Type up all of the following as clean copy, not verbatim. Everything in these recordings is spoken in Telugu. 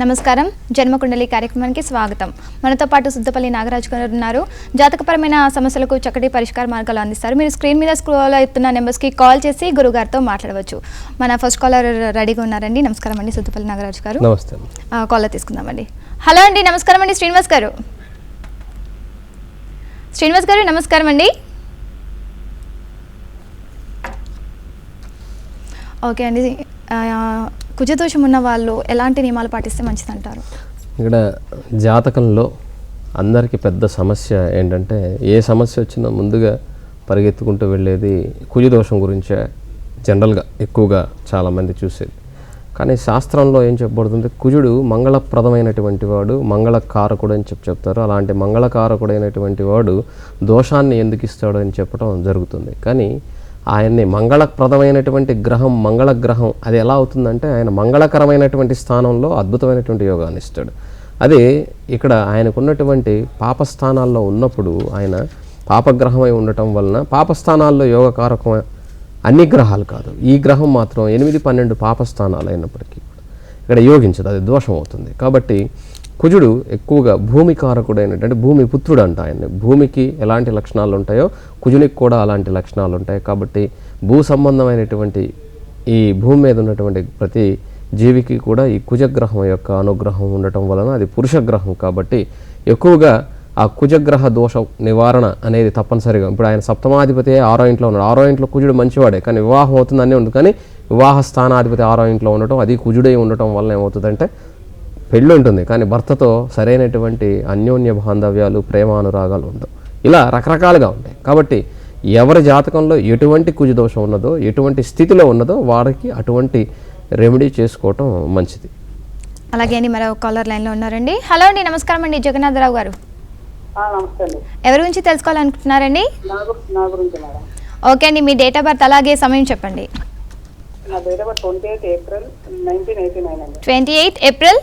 నమస్కారం జన్మకుండలి కార్యక్రమానికి స్వాగతం. మనతో పాటు సుద్దపల్లి నాగరాజు గారు ఉన్నారు. జాతకపరమైన సమస్యలకు చక్కటి పరిష్కార మార్గాలు అందిస్తారు. మీరు స్క్రీన్ మీద స్క్రోల్ అవుతున్న నెంబర్స్కి కాల్ చేసి గురుగారితో మాట్లాడవచ్చు. మన ఫస్ట్ కాలర్ రెడీగా ఉన్నారండి. నమస్కారం అండి సుద్దపల్లి నాగరాజు గారు. నమస్తే. కాలర్ తీసుకుందామండి. హలో అండి, నమస్కారం అండి. శ్రీనివాస్ గారు నమస్కారం అండి. ఓకే అండి, కుజదోషం ఉన్న వాళ్ళు ఎలాంటి నియమాలు పాటిస్తే మంచిది అంటారు? ఇక్కడ జాతకంలో అందరికీ పెద్ద సమస్య ఏంటంటే, ఏ సమస్య వచ్చినా ముందుగా పరిగెత్తుకుంటూ వెళ్ళేది కుజదోషం గురించే జనరల్గా ఎక్కువగా చాలామంది చూసేది. కానీ శాస్త్రంలో ఏం చెప్పబడుతుంది, కుజుడు మంగళప్రదమైనటువంటి వాడు, మంగళకారకుడు అని చెప్తారు. అలాంటి మంగళకారకుడైనటువంటి వాడు దోషాన్ని ఎందుకు ఇస్తాడు అని చెప్పడం జరుగుతుంది. కానీ ఆయన్ని మంగళప్రదమైనటువంటి గ్రహం, మంగళ గ్రహం, అది ఎలా అవుతుందంటే ఆయన మంగళకరమైనటువంటి స్థానంలో అద్భుతమైనటువంటి యోగాన్ని ఇస్తాడు. అదే ఇక్కడ ఆయనకున్నటువంటి పాపస్థానాల్లో ఉన్నప్పుడు ఆయన పాపగ్రహమై ఉండటం వలన పాపస్థానాల్లో యోగకారకం అన్ని గ్రహాలు కాదు, ఈ గ్రహం మాత్రం 8, 12 పాపస్థానాలు అయినప్పటికీ ఇక్కడ యోగించదు, అది దోషం అవుతుంది. కాబట్టి కుజుడు ఎక్కువగా భూమికారకుడైనటువంటి భూమి పుత్రుడు అంట ఆయన్ని. భూమికి ఎలాంటి లక్షణాలు ఉంటాయో కుజునికి కూడా అలాంటి లక్షణాలు ఉంటాయి. కాబట్టి భూ సంబంధమైనటువంటి ఈ భూమి మీద ఉన్నటువంటి ప్రతి జీవికి కూడా ఈ కుజగ్రహం యొక్క అనుగ్రహం ఉండటం వలన అది పురుషగ్రహం. కాబట్టి ఎక్కువగా ఆ కుజగ్రహ దోష నివారణ అనేది తప్పనిసరిగా. ఇప్పుడు ఆయన సప్తమాధిపతి 6వ ఇంట్లో ఉన్నాడు. 6వ ఇంట్లో కుజుడు మంచివాడే, కానీ వివాహం అవుతుంది అన్నీ ఉంటుంది. కానీ వివాహ స్థానాధిపతి 6వ ఇంట్లో ఉండటం, అది కుజుడై ఉండటం వలన ఏమవుతుందంటే పెళ్ళి ఉంటుంది, కానీ భర్తతో సరైనటువంటి అన్యోన్య బాంధవ్యాలు, ప్రేమానురాగాలు ఉండవు. ఇలా రకరకాలుగా ఉంటాయి. కాబట్టి ఎవరి జాతకంలో ఎటువంటి కుజదోషం ఉన్నదో, ఎటువంటి స్థితిలో ఉన్నదో వారికి అటువంటి రెమెడీ చేసుకోవటం మంచిది. అలాగే అండి, మరో కాలర్ లైన్లో ఉన్నారండి. హలో అండి, నమస్కారం అండి. జగన్నాథరావు గారు, నమస్తే అండి. ఎవరి గురించి తెలుసుకోవాలనుకుంటున్నారండి? నా గురించి మేడం. ఓకే అండి, మీ డేట్ ఆఫ్ బర్త్ అలాగే సమయం చెప్పండి. నా డేట్ ఆఫ్ బర్త్ 28 ఏప్రిల్ 1989 అండి. 28 ఏప్రిల్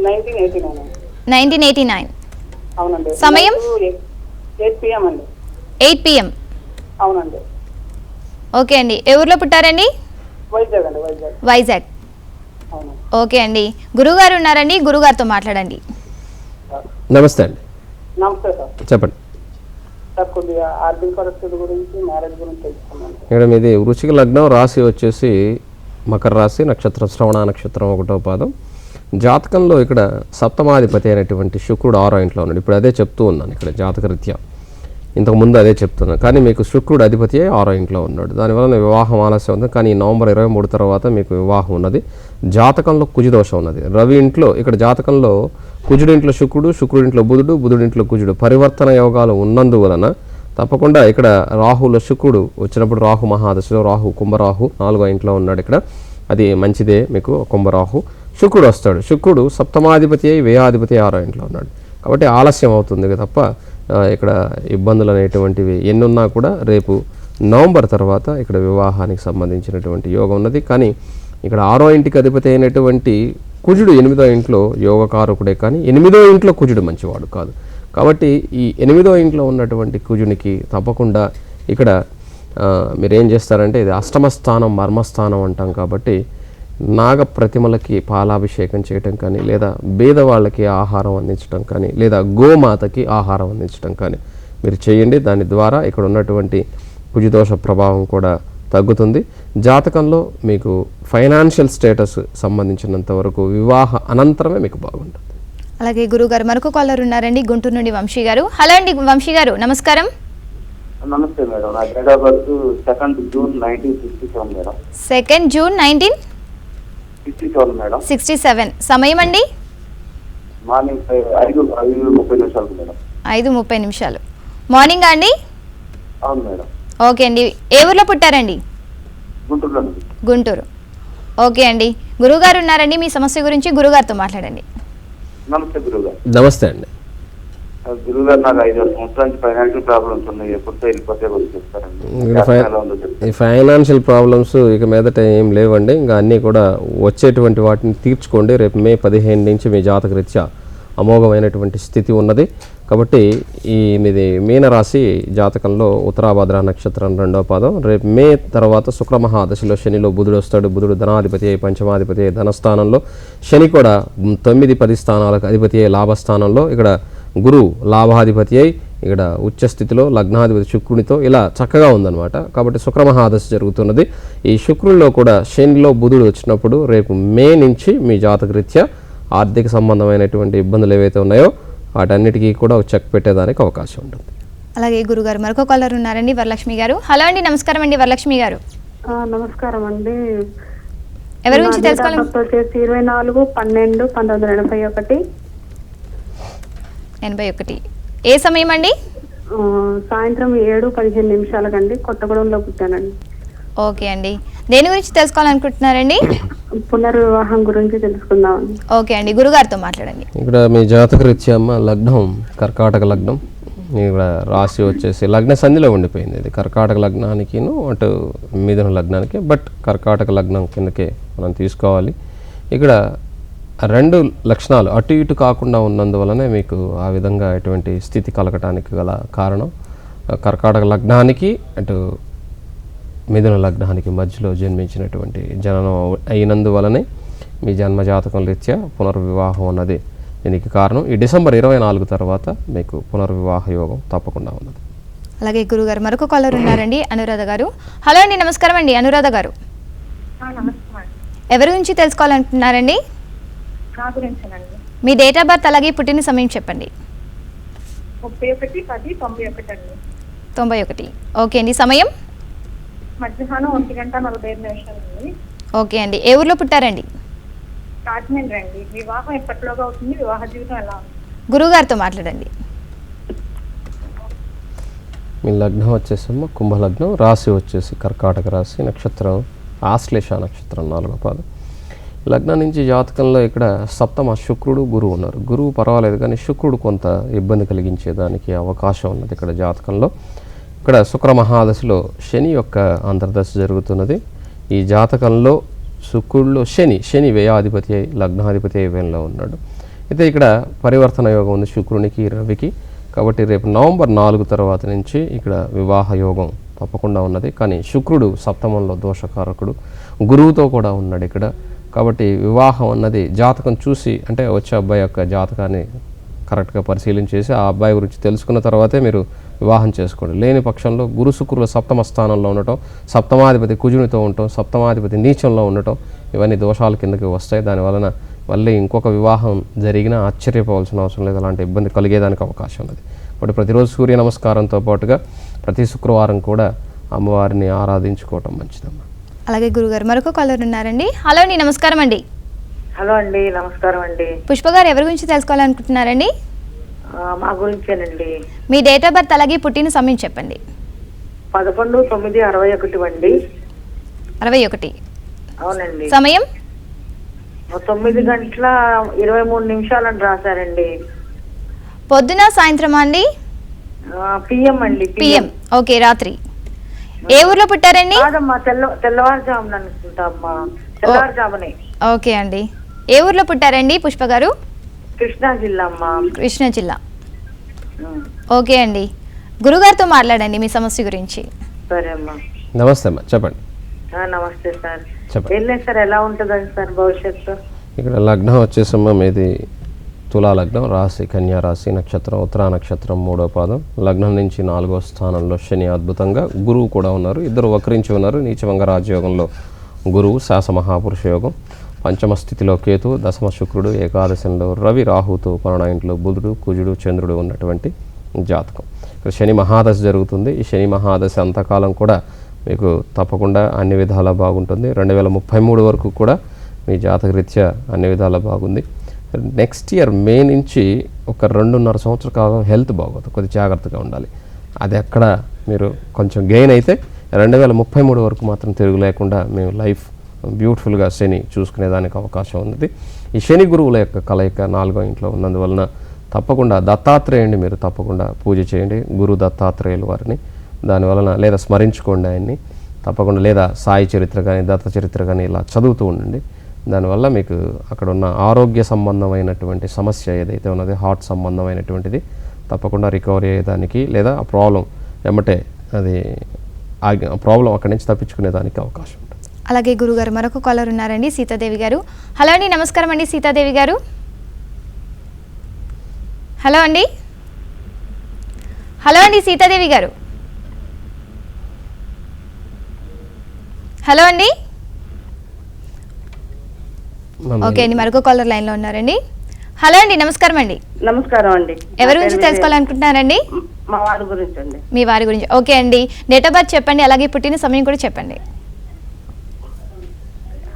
1989. 1989. అవునండి. సమయం 8 PM అండి. 8 PM. అవునండి. ఓకే అండి, ఏ ఊర్లో పుట్టారండి? వైజాగ్ అండి. వైజాగ్. అవును. ఓకే అండి, గురుగారు ఉన్నారండి, గురుగారితో మాట్లాడండి. నమస్తే అండి. నమస్తే సార్. చెప్పండి సార్, కొద్దిగా ఆర్థిక పరిస్థితి గురించి, మ్యారేజ్ గురించి తెలుసుకున్నాను. ఇక్కడ మీది వృశ్చిక లగ్నం, రాశి వచ్చేసి మకర రాశి, నక్షత్రం శ్రవణ నక్షత్రం 1వ పాదం. జాతకంలో ఇక్కడ సప్తమాధిపతి అయినటువంటి శుక్రుడు 6వ ఇంట్లో ఉన్నాడు. ఇప్పుడు అదే చెప్తూ ఉన్నాను ఇక్కడ జాతకరీత్యా, ఇంతకుముందు అదే చెప్తున్నాను. కానీ మీకు శుక్రుడు అధిపతి 6వ ఇంట్లో ఉన్నాడు. దానివల్ల వివాహం ఆలస్యం ఉంది. కానీ నవంబర్ 23 తర్వాత మీకు వివాహం ఉన్నది. జాతకంలో కుజదోషం ఉన్నది. రవి ఇంట్లో, ఇక్కడ జాతకంలో కుజుడింట్లో శుక్రుడు, శుక్రుడింట్లో బుధుడు, బుధుడింట్లో కుజుడు పరివర్తన యోగాలు ఉన్నందువలన తప్పకుండా ఇక్కడ రాహులో శుక్రుడు వచ్చినప్పుడు, రాహు మహాదశలో, రాహు కుంభరాహు 4వ ఇంట్లో ఉన్నాడు. ఇక్కడ అది మంచిదే మీకు. కుంభరాహు శుక్రుడు వస్తాడు. శుక్రుడు సప్తమాధిపతి అయి వ్యయాధిపతి 6వ ఇంట్లో ఉన్నాడు. కాబట్టి ఆలస్యం అవుతుంది తప్ప ఇక్కడ ఇబ్బందులు అనేటువంటివి ఎన్నున్నా కూడా రేపు నవంబర్ తర్వాత ఇక్కడ వివాహానికి సంబంధించినటువంటి యోగం ఉన్నది. కానీ ఇక్కడ 6వ ఇంటికి అధిపతి అయినటువంటి కుజుడు 8వ ఇంట్లో యోగకారకుడే, కానీ 8వ ఇంట్లో కుజుడు మంచివాడు కాదు. కాబట్టి ఈ 8వ ఇంట్లో ఉన్నటువంటి కుజునికి తప్పకుండా ఇక్కడ మీరేం చేస్తారంటే, ఇది అష్టమ స్థానం, మర్మస్థానం అంటాం. కాబట్టి నాగ ప్రతిమలకి పాలాభిషేకం చేయటం కానీ, లేదా బీదవాళ్ళకి ఆహారం అందించడం కానీ, లేదా గోమాతకి ఆహారం అందించడం కానీ మీరు చేయండి. దాని ద్వారా ఇక్కడ ఉన్నటువంటి కుజదోష ప్రభావం కూడా తగ్గుతుంది. జాతకంలో మీకు ఫైనాన్షియల్ స్టేటస్ సంబంధించినంత వరకు వివాహ అనంతరమే మీకు బాగుంటుంది. అలాగే గురుగారు మరొక కాలర్ ఉన్నారండి, గుంటూరు నుండి వంశీ గారు. హలో అండి వంశీ గారు, నమస్కారం. నమస్తే మేడం. నా date of birth 2nd June 1967 madam. 2nd June 1967 madam. 67. సమయం అండి? Morning 5:30 madam. 5:30. మార్నింగ్ అండి? అవును మేడం. ఓకే అండి, ఏ ఊర్లో పుట్టారండి? గుంటూరులో. గుంటూరు. ఓకే అండి, గురుగారు ఉన్నారండి, మీ సమస్య గురించి గురుగారితో మాట్లాడండి. నమస్తే గురుగారు. నమస్తే అండి. గురుగారు, నాకు 5 సంవత్సరాల నుంచి ఫైనాన్షియల్ ప్రాబ్లమ్స్ ఉన్నాయి. ఎప్పుడైతే వెళ్ళిపోతే చెప్తారండి. ఈ ఫైనాన్షియల్ ప్రాబ్లమ్స్ ఇక మీదట ఏం లేవండి. ఇంకా అన్నీ కూడా వచ్చేటువంటి వాటిని తీర్చుకోండి. రేపు మే 15 నుంచి మీ జాతకరీత్యా అమోఘమైనటువంటి స్థితి ఉన్నది. కాబట్టి మీది మీనరాశి జాతకంలో ఉత్తరాభద్ర నక్షత్రం 2వ పాదం. రేపు మే తర్వాత శుక్రమహాదశలో శనిలో బుధుడు వస్తాడు. బుధుడు ధనాధిపతి అయి పంచమాధిపతి అయి ధనస్థానంలో, శని కూడా 9-10 స్థానాలకు అధిపతి అయి లాభస్థానంలో, ఇక్కడ గురువు లాభాధిపతి అయి ఇక్కడ ఉచ్చ స్థితిలో లగ్నాధిపతి శుక్రునితో ఇలా చక్కగా ఉందన్నమాట. కాబట్టి శుక్రమహాదశ జరుగుతున్నది. ఈ శుక్రుల్లో కూడా శనిలో బుధుడు వచ్చినప్పుడు రేపు మే నుంచి మీ జాతకరీత్యా ఆర్థిక సంబంధమైనటువంటి ఇబ్బందులు ఏవైతే ఉన్నాయో వాటన్నిటికీ కూడా ఒక చెక్ పెట్టేదానికి అవకాశం ఉంటుంది. అలాగే గురుగారు మరొక కాలర్ ఉన్నారండి, వరలక్ష్మి గారు. హలో అండి, నమస్కారం అండి వరలక్ష్మి గారు. నమస్కారం అండి. ఎవరి గురించి తెలుసుకోవాలి? 24/12/1981. 81. ఏ సమయం అండి? సాయంత్రం 7:15 కొత్తగూడెంలో పుట్టానండి. ఓకే అండి, దేని గురించి తెలుసుకోవాలనుకుంటున్నారండి? పునర్వివాహం గురించి తెలుసుకుందామండి. ఓకే అండి, గురుగారితో మాట్లాడండి. ఇక్కడ మీ జాతకరీత్యా అమ్మ లగ్నం కర్కాటక లగ్నం. ఇక్కడ రాశి వచ్చేసి లగ్న సంధిలో ఉండిపోయింది. ఇది కర్కాటక లగ్నానికిను అటు మిథున లగ్నానికి, బట్ కర్కాటక లగ్నం కిందకే మనం తీసుకోవాలి. ఇక్కడ 2 లక్షణాలు అటు ఇటు కాకుండా ఉన్నందువలనే మీకు ఆ విధంగా ఎటువంటి స్థితి కలగటానికి గల కారణం కర్కాటక లగ్నానికి అటు మిథున లగ్నానికి మధ్యలో జన్మించినటువంటి జననం అయినందువలనే మీ జన్మజాతకం రీత్యా పునర్వివాహం అన్నది దీనికి కారణం. ఈ డిసెంబర్ 24 తర్వాత మీకు పునర్వివాహ యోగం తప్పకుండా ఉన్నది. అలాగే గురుగారు మరొక కాలర్ ఉన్నారండి, అనురాధ గారు. హలో అండి, నమస్కారం అండి అనురాధ గారు. ఎవరి గురించి తెలుసుకోవాలనుకుంటున్నారండి? మీ డేట్ ఆఫ్ బర్త్ అలాగే పుట్టిన సమయం చెప్పండి. 31/10/91 91. ఓకే అండి, సమయం? మధ్యాహ్నం 1:45 ఓకే అండి, ఏ ఊర్లో పుట్టారండి? కాకినాడ అండి. వివాహం ఎప్పటిలోగా అవుతుంది? వివాహ జీవితం ఎలా ఉంది? గురుగారితో మాట్లాడండి. మీ లగ్నం వచ్చేసమ్మా కుంభలగ్నం, రాశి వచ్చేసి కర్కాటక రాశి, నక్షత్రం ఆశ్లేష నక్షత్రం 4వ పాదం. లగ్నం నుంచి జాతకంలో ఇక్కడ సప్తమ శుక్రుడు గురువు ఉన్నారు. గురువు పర్వాలేదు, కానీ శుక్రుడు కొంత ఇబ్బంది కలిగించేదానికి అవకాశం ఉన్నది ఇక్కడ జాతకంలో. ఇక్కడ శుక్ర మహాదశలో శని యొక్క అంతర్దశ జరుగుతున్నది. ఈ జాతకంలో శుక్రుడిలో శని వ్యయాధిపతి అయి లగ్నాధిపతి అయి వ్యయంలో ఉన్నాడు. అయితే ఇక్కడ పరివర్తన యోగం ఉంది శుక్రునికి రవికి. కాబట్టి రేపు నవంబర్ 4 తర్వాత నుంచి ఇక్కడ వివాహ యోగం తప్పకుండా ఉన్నది. కానీ శుక్రుడు సప్తమంలో దోషకారకుడు, గురువుతో కూడా ఉన్నాడు ఇక్కడ. కాబట్టి వివాహం అన్నది జాతకం చూసి, అంటే వచ్చే అబ్బాయి యొక్క జాతకాన్ని కరెక్ట్గా పరిశీలించేసి ఆ అబ్బాయి గురించి తెలుసుకున్న తర్వాతే మీరు వివాహం చేసుకోండి. లేని పక్షంలో గురు శుక్రుల సప్తమ స్థానంలో ఉండటం, సప్తమాధిపతి కుజునితో ఉండటం, సప్తమాధిపతి నీచంలో ఉండటం, ఇవన్నీ దోషాల కిందకి వస్తాయి. దానివలన మళ్ళీ ఇంకొక వివాహం జరిగినా ఆశ్చర్యపోవాల్సిన అవసరం లేదు, అలాంటి ఇబ్బంది కలిగేదానికి అవకాశం ఉన్నది. కాబట్టి ప్రతిరోజు సూర్య నమస్కారంతో పాటుగా ప్రతి శుక్రవారం కూడా అమ్మవారిని ఆరాధించుకోవటం మంచిదమ్మా. అలాగే గురుగారు మరొక కాలర్ ఉన్నారండి. హలో అండి, నమస్కారం అండి. హలో అండి, నమస్కారం అండి. పుష్ప గారు ఎవరి గురించి తెలుసుకోవాలనుకుంటున్నారండి? మా గురించేనండి. మీ డేట్ ఆఫ్ బర్త్ అలాగే పుట్టిన సమయం చెప్పండి. 11/9/61 అండి. 61. అవునండి. సమయం? 9:23 అని రాశారండి. పొద్దున సాయంత్రమా అండి? పిఎం అండి. పిఎం. ఓకే, రాత్రి. ఏ ఊర్లో పుట్టారండి? కాదమ్మా, తెల్లవారుజామున అనుకుంటా అమ్మా, తెల్లవారుజామునే. ఓకే అండి, ఏ ఊర్లో పుట్టారండి పుష్ప గారు? కృష్ణా జిల్లా అమ్మా. కృష్ణా జిల్లా. ఓకే అండి, గురుగారితో మాట్లాడండి మీ సమస్య గురించి. సరే అమ్మా. నమస్తే అమ్మా, చెప్పండి. నమస్తే సార్. చెప్పండి. ఏం లేదు సార్, ఎలా ఉంటుందండి సార్ భవిష్యత్తు? ఇక్కడ లగ్నం వచ్చేసమ్మా మీది తులా లగ్నం, రాశి కన్యా రాశి, నక్షత్రం ఉత్తరా నక్షత్రం 3వ పాదం. లగ్నం నుంచి 4వ స్థానంలో శని అద్భుతంగా, గురువు కూడా ఉన్నారు. ఇద్దరు వక్రించి ఉన్నారు. నీచభంగ రాజయోగంలో గురువు, శాస మహాపురుష యోగం. పంచమ స్థితిలో కేతు, దశమ శుక్రుడు, ఏకాదశంలో రవి, రాహుతో 12వ ఇంట్లో బుధుడు, కుజుడు, చంద్రుడు ఉన్నటువంటి జాతకం. ఇక్కడ శని మహాదశ జరుగుతుంది. ఈ శని మహాదశ అంతకాలం కూడా మీకు తప్పకుండా అన్ని విధాలా బాగుంటుంది. 2033 వరకు కూడా మీ జాతకరీత్యా అన్ని విధాలా బాగుంది. నెక్స్ట్ ఇయర్ మే నుంచి ఒక 2.5 సంవత్సరాల కాలం హెల్త్ బాగోదు, కొద్ది జాగ్రత్తగా ఉండాలి. అది ఎక్కడ మీరు కొంచెం గెయిన్ అయితే 2033 వరకు మాత్రం తిరుగు లేకుండా మేము లైఫ్ బ్యూటిఫుల్గా శని చూసుకునేదానికి అవకాశం ఉంది. ఈ శని గురువుల యొక్క కలయిక 4వ ఇంట్లో ఉన్నందువలన తప్పకుండా దత్తాత్రేయుడిని మీరు తప్పకుండా పూజ చేయండి, గురు దత్తాత్రేయులు వారిని. దానివలన లేదా స్మరించుకోండి ఆయన్ని తప్పకుండా, లేదా సాయి చరిత్ర కానీ దత్త చరిత్ర కానీ ఇలా చదువుతూ ఉండండి. దానివల్ల మీకు అక్కడ ఉన్న ఆరోగ్య సంబంధమైనటువంటి సమస్య ఏదైతే ఉన్నదో, హార్ట్ సంబంధమైనటువంటిది, తప్పకుండా రికవరీ అయ్యేదానికి లేదా ఆ ప్రాబ్లం ఎమ్మటే అది ఆ ప్రాబ్లం అక్కడి నుంచి తప్పించుకునేదానికి అవకాశం ఉంటుంది. అలాగే గురుగారు మరొక కాలర్ ఉన్నారండి, సీతాదేవి గారు. హలో అండి, నమస్కారం అండి సీతాదేవి గారు. హలో అండి, హలో అండి సీతాదేవి గారు. హలో అండి. ఓకే అండి, మరొక కాలర్ లైన్లో ఉన్నారండి. హలో అండి, నమస్కారం అండి. నమస్కారం అండి. ఎవరి గురించి తెలుసుకోవాలనుకుంటున్నారండి? మా వారి గురించి అండి. మీ వారి గురించి. ఓకే అండి, డేట్ ఆఫ్ బర్త్ చెప్పండి, అలాగే పుట్టిన సమయం కూడా చెప్పండి.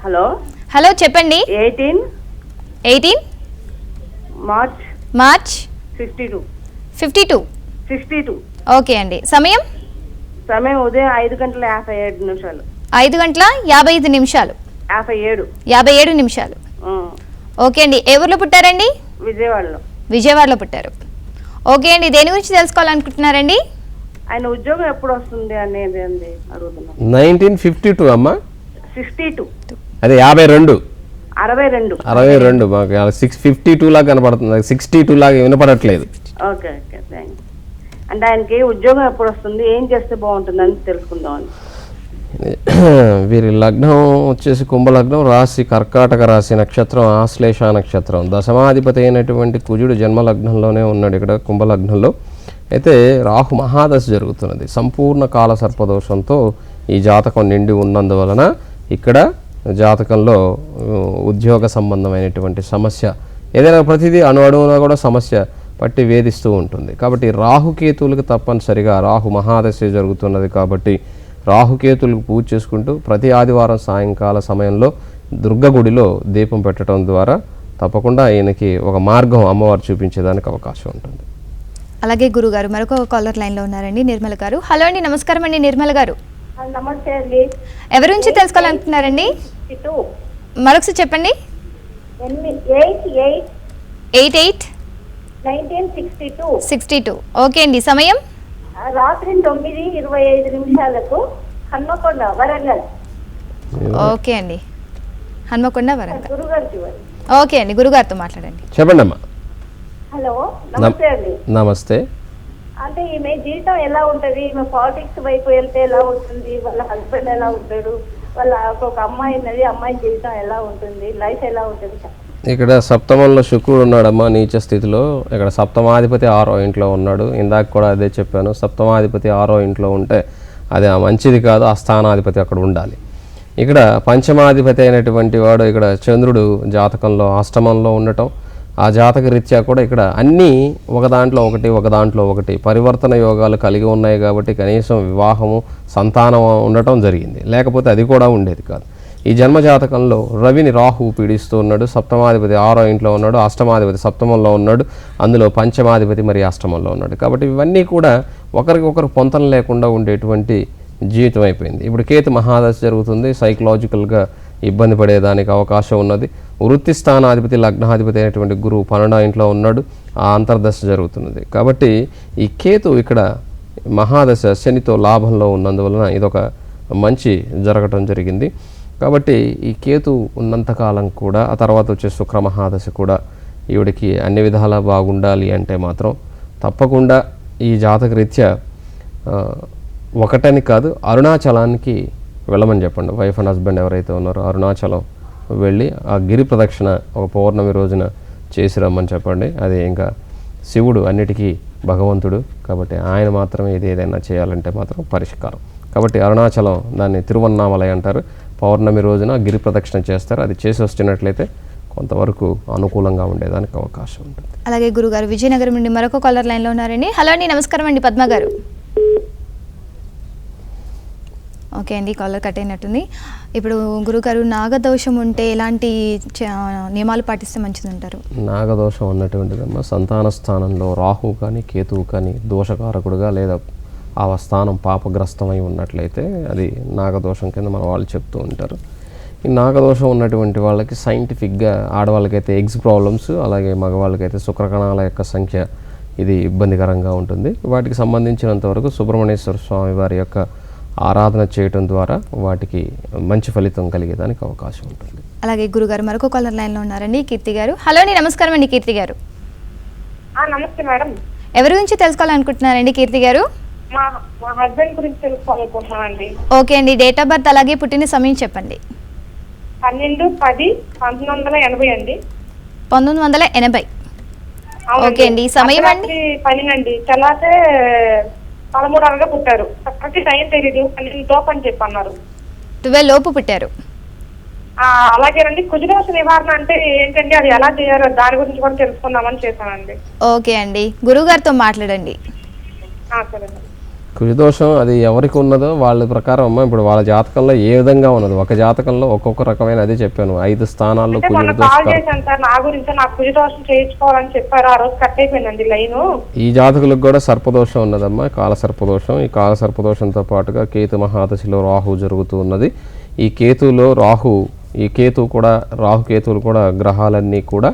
హలో హలో చెప్పండి. 18 మార్చ్ 52. 52. ఓకే అండి, సమయం ఉదయం 5:57. 5:55. 57 ఓకే అండి, ఏ ఊర్లో పుట్టారండి? విజయవాడలో పుట్టారు. ఓకే అండి, దేని గురించి తెలుసుకోవాలనుకుంటున్నారండి? ఆయన ఉద్యోగం ఎప్పుడు వస్తుంది అనేది అండి అడుగుతున్నాం. 1952 అమ్మా. 62. అదే 52. 62. మాకు 652 లాగా కనపడుతుంది, 62 లాగా వినపడట్లేదు. Okay thanks. అంటే ఆయనకి ఉద్యోగం ఎప్పుడు వస్తుంది, ఏం చేస్తే బాగుంటుందని తెలుసుకుందామని. వీరి లగ్నం వచ్చేసి కుంభలగ్నం, రాశి కర్కాటక రాశి, నక్షత్రం ఆశ్లేష నక్షత్రం. దశమాధిపతి అయినటువంటి కుజుడు జన్మలగ్నంలోనే ఉన్నాడు ఇక్కడ కుంభలగ్నంలో. అయితే రాహు మహాదశ జరుగుతున్నది. సంపూర్ణ కాల సర్పదోషంతో ఈ జాతకం నిండి ఉన్నందువలన ఇక్కడ జాతకంలో ఉద్యోగ సంబంధమైనటువంటి సమస్య ఏదైనా ప్రతిదీ అణువున కూడా సమస్య పట్టి వేధిస్తూ ఉంటుంది. కాబట్టి రాహుకేతువులకు తప్పనిసరిగా రాహు మహాదశ జరుగుతున్నది కాబట్టి రాహుకేతులకు పూజ చేసుకుంటూ ప్రతి ఆదివారం సాయంకాల సమయంలో దుర్గ గుడిలో దీపం పెట్టడం ద్వారా తప్పకుండా ఈయనకి ఒక మార్గం అమ్మవారు చూపించేదానికి అవకాశం ఉంటుంది. అలాగే గురుగారు మరొక కాలర్ లైన్లో ఉన్నారండి, నిర్మల గారు. హలో అండి, నమస్కారం అండి నిర్మల గారు. నమస్తే అండి. ఎవరి నుంచి తెలుసుకోవాలనుకుంటున్నారండి? మరొకసారి చెప్పండి. 88 ఓకే అండి, సమయం రాత్రి 9:25 హన్మకొండ వరంగల్. ఓకే అండి, హన్మకొండ వరంగల్. గురుగారు ఓకే అండి, గురుగారితో మాట్లాడండి. చెప్పండి అమ్మా. హలో నమస్తే అండి. నమస్తే. అంటే ఈమె జీవితం ఎలా ఉంటది, ఈమె పాలిటిక్స్ వైపు వెళ్తే ఎలా ఉంటుంది, వాళ్ళ హస్బెండ్ ఎలా ఉంటాడు, వాళ్ళ ఒక అమ్మాయి ఉన్నది, అమ్మాయి జీవితం ఎలా ఉంటుంది, లైఫ్ ఎలా ఉంటుంది? ఇక్కడ సప్తమంలో శుక్రుడు ఉన్నాడమ్మా నీచ స్థితిలో. ఇక్కడ సప్తమాధిపతి 6వ ఇంట్లో ఉన్నాడు. ఇందాక కూడా అదే చెప్పాను, సప్తమాధిపతి 6వ ఇంట్లో ఉంటే అది మంచిది కాదు, ఆ స్థానాధిపతి అక్కడ ఉండాలి. ఇక్కడ పంచమాధిపతి అయినటువంటి వాడు ఇక్కడ చంద్రుడు జాతకంలో అష్టమంలో ఉండటం, ఆ జాతక రీత్యా కూడా ఇక్కడ అన్నీ ఒక దాంట్లో ఒకటి పరివర్తన యోగాలు కలిగి ఉన్నాయి కాబట్టి కనీసం వివాహము సంతానం ఉండటం జరిగింది, లేకపోతే అది కూడా ఉండేది కాదు. ఈ జన్మజాతకంలో రవిని రాహువు పీడిస్తూ ఉన్నాడు. సప్తమాధిపతి 6వ ఇంట్లో ఉన్నాడు, అష్టమాధిపతి సప్తమంలో ఉన్నాడు, అందులో పంచమాధిపతి మరి అష్టమంలో ఉన్నాడు. కాబట్టి ఇవన్నీ కూడా ఒకరికొకరు పొంతన లేకుండా ఉండేటువంటి జీవితం అయిపోయింది. ఇప్పుడు కేతు మహాదశ జరుగుతుంది, సైకలాజికల్గా ఇబ్బంది పడేదానికి అవకాశం ఉన్నది. వృత్తి స్థానాధిపతి లగ్నాధిపతి అయినటువంటి గురువు 12వ ఇంట్లో ఉన్నాడు, ఆ అంతర్దశ జరుగుతున్నది. కాబట్టి ఈ కేతు ఇక్కడ మహాదశ శనితో లాభంలో ఉన్నందువలన ఇదొక మంచి జరగటం జరిగింది. కాబట్టి ఈ కేతు ఉన్నంతకాలం కూడా ఆ తర్వాత వచ్చే శుక్ర మహాదశ కూడా ఈవిడికి అన్ని విధాలా బాగుండాలి అంటే మాత్రం తప్పకుండా ఈ జాతక రీత్యా ఒకటని కాదు అరుణాచలానికి వెళ్ళమని చెప్పండి. వైఫ్ అండ్ హస్బెండ్ ఎవరైతే ఉన్నారో అరుణాచలం వెళ్ళి ఆ గిరి ప్రదక్షిణ ఒక పౌర్ణమి రోజున చేసి రమ్మని చెప్పండి. అది ఇంకా శివుడు అన్నిటికీ భగవంతుడు కాబట్టి ఆయన మాత్రమే ఇది ఏదైనా చేయాలంటే మాత్రం పరిష్కారం. కాబట్టి అరుణాచలం దాన్ని తిరువన్నామలై అంటారు. పౌర్ణమి రోజున గిరి ప్రదక్షిణ చేస్తారు. అది చేసి వచ్చినట్లయితే కొంతవరకు అనుకూలంగా ఉండేదానికి అవకాశం ఉంటుంది. అలాగే గురుగారు విజయనగరం నుండి మరొక కాలర్ లైన్లో ఉన్నారండి. హలో అండి, నమస్కారం అండి పద్మ గారు. ఓకే అండి, కాలర్ కట్ అయినట్టుంది. ఇప్పుడు గురుగారు నాగదోషం ఉంటే ఎలాంటి నియమాలు పాటిస్తే మంచిది అంటారు? నాగదోషం అన్నటువంటిదమ్మా సంతాన స్థానంలో రాహు కానీ కేతువు కానీ దోషకారకుడుగా లేదా ఆ స్థానం పాపగ్రస్తమై ఉన్నట్లయితే అది నాగదోషం కింద మన వాళ్ళు చెప్తూ ఉంటారు. ఈ నాగదోషం ఉన్నటువంటి వాళ్ళకి సైంటిఫిక్గా ఆడవాళ్ళకైతే ఎగ్స్ ప్రాబ్లమ్స్, అలాగే మగవాళ్ళకైతే శుక్రకణాల యొక్క సంఖ్య ఇది ఇబ్బందికరంగా ఉంటుంది. వాటికి సంబంధించినంతవరకు సుబ్రహ్మణ్యేశ్వర స్వామి వారి యొక్క ఆరాధన చేయటం ద్వారా వాటికి మంచి ఫలితం కలిగేదానికి అవకాశం ఉంటుంది. అలాగే గురుగారు మరొక కాలర్ లైన్లో ఉన్నారండి, కీర్తి గారు. హలో అండి, నమస్కారం అండి కీర్తి గారు. నమస్తే మేడం. ఎవరి గురించి తెలుసుకోవాలనుకుంటున్నారండి కీర్తి గారు? మా మా హస్బెండ్ గురించి తెలుసుకోవాలనుకుంటున్నానండి. ఓకే అండి, డేట్ ఆఫ్ బర్త్ అలాగే పుట్టిన సమయం చెప్పండి. 12/10/1980 అండి. 1980. ఓకే అండి, సమయం అండి? 12 అండి. తెల్లారితే 13 పుట్టారు. చక్కటి టైం తెలీదు, 12 లోపు అని చెప్పి అన్నారు. 12 లోపు పుట్టారు. అలాగేనండి. కుజదోష నివారణ అంటే ఏంటండి, అది ఎలా చేయాలో దాని గురించి కూడా తెలుసుకుందామని చేశానండి. ఓకే అండి, గురువు గారితో మాట్లాడండి. సరేనండి. కుజదోషం అది ఎవరికి ఉన్నదో వాళ్ళ ప్రకారం అమ్మ, ఇప్పుడు వాళ్ళ జాతకంలో ఏ విధంగా ఉన్నది, ఒక జాతకంలో ఒక్కొక్క రకమైన, అదే చెప్పాను 5 స్థానాల్లో అంటే మొన్న కాల్ చేశాను సార్, నా గురించి నాకు కుజదోషం చేయించుకోవాలని చెప్పారు. ఆ రోజు కట్ అయిపోయిందండి లైను. ఈ జాతకులకు కూడా సర్పదోషం ఉన్నదమ్మా, కాల సర్పదోషం. ఈ కాల సర్పదోషంతో పాటుగా కేతు మహాదశలో రాహు జరుగుతూ ఉన్నది. ఈ కేతులో ఈ కేతువు కూడా, రాహుకేతువులు కూడా, గ్రహాలన్నీ కూడా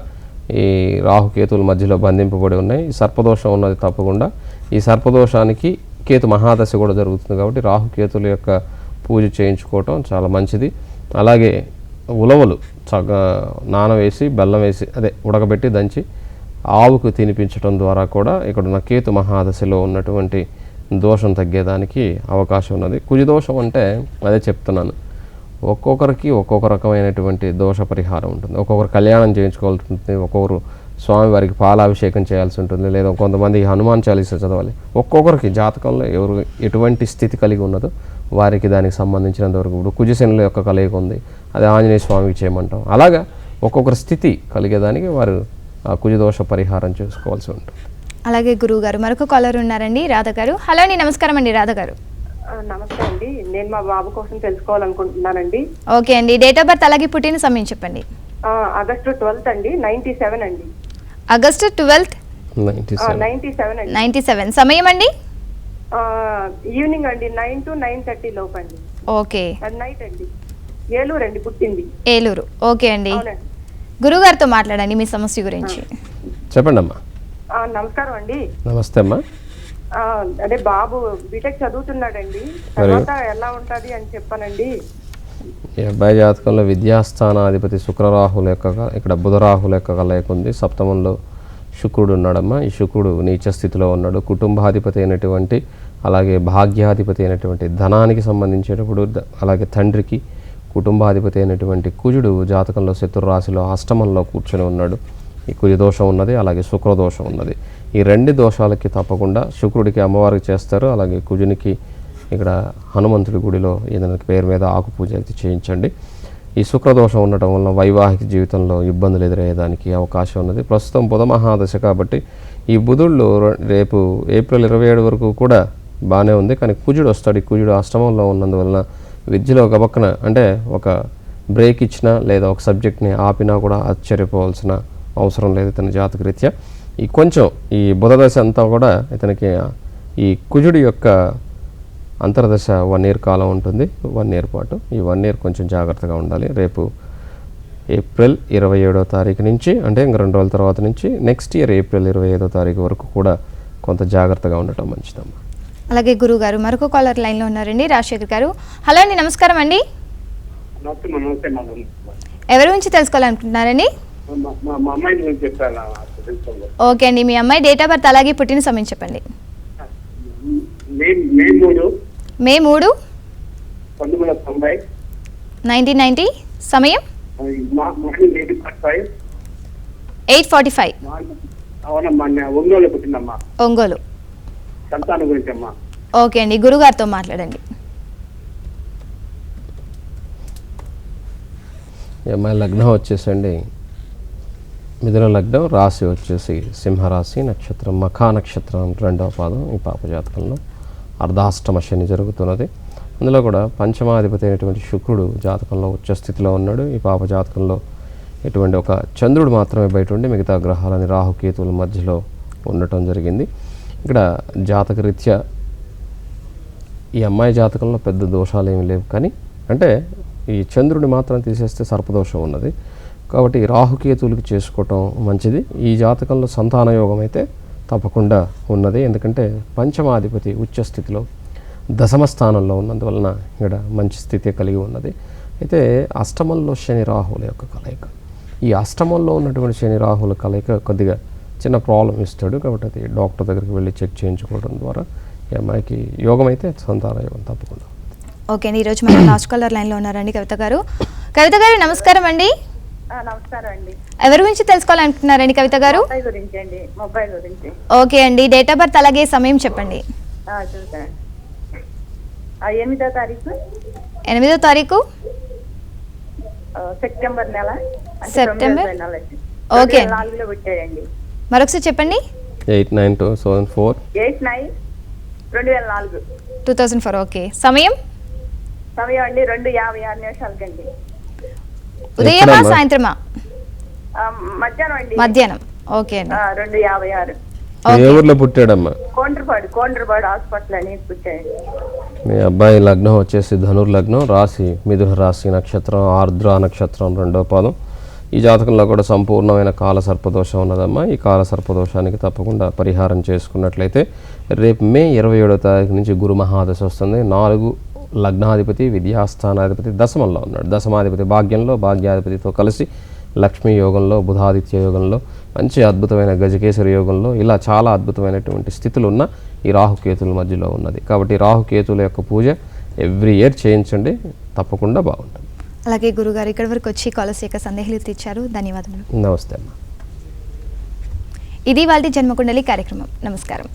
ఈ రాహుకేతువుల మధ్యలో బంధింపబడి ఉన్నాయి. ఈ సర్పదోషం ఉన్నది తప్పకుండా. ఈ సర్పదోషానికి కేతు మహాదశ కూడా జరుగుతుంది కాబట్టి రాహుకేతుల యొక్క పూజ చేయించుకోవటం చాలా మంచిది. అలాగే ఉలవలు నానవేసి బెల్లం వేసి ఉడకబెట్టి దంచి ఆవుకు తినిపించడం ద్వారా కూడా ఇక్కడున్న కేతు మహాదశలో ఉన్నటువంటి దోషం తగ్గేదానికి అవకాశం ఉన్నది. కుజదోషం అంటే అదే చెప్తున్నాను, ఒక్కొక్కరికి ఒక్కొక్క రకమైనటువంటి దోష పరిహారం ఉంటుంది. ఒక్కొక్కరు కళ్యాణం చేయించుకోవాల్సి ఉంటుంది, ఒక్కొక్కరు స్వామివారికి పాలాభిషేకం చేయాల్సి ఉంటుంది, లేదా కొంతమంది హనుమాన్ చాలీసా చదవాలి. ఒక్కొక్కరికి జాతకంలో ఎవరు ఎటువంటి స్థితి కలిగి ఉన్నదో వారికి దానికి సంబంధించినంత వరకు, ఇప్పుడు కుజశనుల యొక్క కలయిక ఉంది, అది ఆంజనేయ స్వామికి చేయమంటాం. అలాగా ఒక్కొక్కరి స్థితి కలిగేదానికి వారు ఆ కుజదోష పరిహారం చేసుకోవాల్సి ఉంటుంది. అలాగే గురువు గారు మరొక కాలర్ ఉన్నారండి, రాధ గారు. హలో అండి, నమస్కారం అండి రాధ గారు. నమస్తే అండి, నేను మా బాబు కోసం తెలుసుకోవాలనుకుంటున్నానండి. ఓకే అండి, డేట్ ఆఫ్ బర్త్ అలాగే పుట్టిన సమయం చెప్పండి. ఆగస్టు 12 అండి, 97 అండి. ఆగస్టు 12, 97 అండి. 97. సమయం అండి? ఈవినింగ్ అండి, 9 to 9:30 లోపు అండి. ఓకే. నైట్ అండి. ఏలూరు అండి పుట్టింది. ఏలూరు. ఓకే అండి, అవునండి. గురువు గారితో మాట్లాడండి మీ సమస్య గురించి. చెప్పండి అమ్మా. నమస్కారం అండి. నమస్తే అమ్మా. అదే బాబు బీటెక్ చదువుతున్నాడండి, తర్వాత ఎలా ఉంటది అని చెప్పానండి. ఈ అబ్బాయి జాతకంలో విద్యాస్థానాధిపతి శుక్రరాహుల యొక్క, ఇక్కడ బుధరాహుల యొక్క కలయిక ఉంది. సప్తమంలో శుక్రుడు ఉన్నాడమ్మా. ఈ శుక్రుడు నీచ స్థితిలో ఉన్నాడు. కుటుంబాధిపతి అయినటువంటి, అలాగే భాగ్యాధిపతి అయినటువంటి, ధనానికి సంబంధించేటప్పుడు, అలాగే తండ్రికి కుటుంబాధిపతి అయినటువంటి కుజుడు జాతకంలో శత్రురాశిలో అష్టమంలో కూర్చొని ఉన్నాడు. ఈ కుజదోషం ఉన్నది, అలాగే శుక్రదోషం ఉన్నది. ఈ 2 దోషాలకి తప్పకుండా శుక్రుడికి అమ్మవారికి చేస్తారు, అలాగే కుజునికి ఇక్కడ హనుమంతుడి గుడిలో ఏదైనా పేరు మీద ఆకు పూజ అయితే చేయించండి. ఈ శుక్రదోషం ఉండటం వలన వైవాహిక జీవితంలో ఇబ్బందులు ఎదురయ్యేదానికి అవకాశం ఉన్నది. ప్రస్తుతం బుధ మహాదశ కాబట్టి ఈ బుధుళ్ళు రేపు ఏప్రిల్ 27 వరకు కూడా బాగానే ఉంది. కానీ కుజుడు వస్తాడు. ఈ కుజుడు అష్టమంలో ఉన్నందువలన విద్యలో గబక్కన, అంటే ఒక బ్రేక్ ఇచ్చినా లేదా ఒక సబ్జెక్ట్ని ఆపినా కూడా ఆశ్చర్యపోవాల్సిన అవసరం లేదు ఇతని జాతకరీత్యా. ఈ కొంచెం ఈ బుధదశ అంతా కూడా ఇతనికి ఈ కుజుడి యొక్క అంతర్దశ 1 year కాలం ఉంటుంది, 1 year పాటు. ఈ 1 year కొంచెం జాగ్రత్తగా ఉండాలి. రేపు ఏప్రిల్ 27వ తారీఖు నుంచి, అంటే ఇంక 2 రోజుల తర్వాత నుంచి నెక్స్ట్ ఇయర్ ఏప్రిల్ 25వ తారీఖు వరకు కూడా కొంత జాగ్రత్తగా ఉండటం మంచిదమ్మా. అలాగే గురువు గారు మరొక కాలర్ లైన్లో ఉన్నారండి, రాజశేఖర్ గారు. హలో అండి, నమస్కారం అండి. ఎవరి గురించి తెలుసుకోవాలనుకుంటున్నారండి? ఓకే అండి, మీ అమ్మాయి డేట్ ఆఫ్ బర్త్ అలాగే పుట్టిన సమయం చెప్పండి. మే 3, 1990. సమయం 8:45. ఒంగోలు. ఓకే అండి, గురుగారితో మాట్లాడండి. ఈ అమ్మాయి లగ్నం వచ్చేసండి మిథున లగ్నం, రాశి వచ్చేసి సింహరాశి, నక్షత్రం మఖా నక్షత్రం 2వ పాదం. ఈ పాప జాతకంలో అర్ధాష్టమ శని జరుగుతున్నది. అందులో కూడా పంచమాధిపతి అయినటువంటి శుక్రుడు జాతకంలో ఉచ్చ స్థితిలో ఉన్నాడు. ఈ పాప జాతకంలో ఎటువంటి ఒక చంద్రుడు మాత్రమే బయట ఉండి మిగతా గ్రహాలని రాహుకేతువుల మధ్యలో ఉండటం జరిగింది. ఇక్కడ జాతకరీత్యా ఈ అమ్మాయి జాతకంలో పెద్ద దోషాలు ఏమీ లేవు, కానీ అంటే ఈ చంద్రుడిని మాత్రం తీసేస్తే సర్పదోషం ఉన్నది కాబట్టి రాహుకేతువులకు చేసుకోవటం మంచిది. ఈ జాతకంలో సంతాన యోగం అయితే తప్పకుండా ఉన్నది, ఎందుకంటే పంచమాధిపతి ఉచ్చ స్థితిలో దశమ స్థానంలో ఉన్నందువలన ఇక్కడ మంచి స్థితి కలిగి ఉన్నది. అయితే అష్టమంలో శని రాహుల యొక్క కలయిక, ఈ అష్టమంలో ఉన్నటువంటి శని రాహుల కలయిక కొద్దిగా చిన్న ప్రాబ్లం ఇస్తాడు. కాబట్టి అది డాక్టర్ దగ్గరికి వెళ్ళి చెక్ చేయించుకోవడం ద్వారా ఈ అమ్మాయికి యోగం అయితే సంతాన యోగం తప్పకుండా. ఓకే అండి, ఈరోజు మన లాస్ట్ కాలర్ లైన్లో ఉన్నారండి కవిత గారు. కవిత గారు నమస్కారం అండి. నమస్కారం అండి. ఎవరి గురించి తెలుసుకోవాలనుకుంటున్నారండి కవిత గారు? మొబైల్ గురించి అండి. మొబైల్ గురించి. ఓకే అండి, డేట్ ఆఫ్ బర్త్ అలాగే సమయం చెప్పండి. చూసాను. 8వ తారీఖు 8వ తారీఖు సెప్టెంబర్ నెల. సెప్టెంబర్. 2004 ఓకే. 4లో పుట్టాడండి. మరొకసారి చెప్పండి. 8/9/2004. 8/9/2004. 2004. ఓకే. సమయం అండి 2:56 ఉదయమా ఎప్పుడమ్మా? సాయంత్రమా? మధ్యాహ్నం అండి. మధ్యాహ్నం. ఓకే అండి. 2:56. ఏ ఊర్లో పుట్టాడమ్మా? కోండ్రపాడు హాస్పిటల్ అని పుట్టాడు. మీ అబ్బాయి లగ్నం వచ్చేసి ధనుర్లగ్నం, రాశి మిథున రాశి, నక్షత్రం ఆర్ద్ర నక్షత్రం 2వ పాదం. ఈ జాతకంలో కూడా సంపూర్ణమైన కాల సర్పదోషం ఉన్నదమ్మా. ఈ కాల సర్పదోషానికి తప్పకుండా పరిహారం చేసుకున్నట్లయితే రేపు మే 27వ తారీఖు నుంచి గురు మహాదశ వస్తుంది. 4 లగ్నాధిపతి, విద్యాస్థానాధిపతి దశమంలో ఉన్నాడు. దశమాధిపతి భాగ్యంలో, భాగ్యాధిపతితో కలిసి లక్ష్మీ యోగంలో, బుధాదిత్య యోగంలో, మంచి అద్భుతమైన గజకేసరి యోగంలో, ఇలా చాలా అద్భుతమైనటువంటి స్థితులు ఉన్న ఈ రాహుకేతుల మధ్యలో ఉన్నది. కాబట్టి రాహుకేతుల యొక్క పూజ ఎవ్రీ ఇయర్ చేయించండి, తప్పకుండా బాగుంటుంది. అలాగే గురుగారు ఇక్కడి వరకు వచ్చి కాలర్స్ యొక్క సందేహాలు తీర్చారు. ధన్యవాదములు. నమస్తే అమ్మా. ఇది వాళ్ళ జన్మకుండలి కార్యక్రమం. నమస్కారం.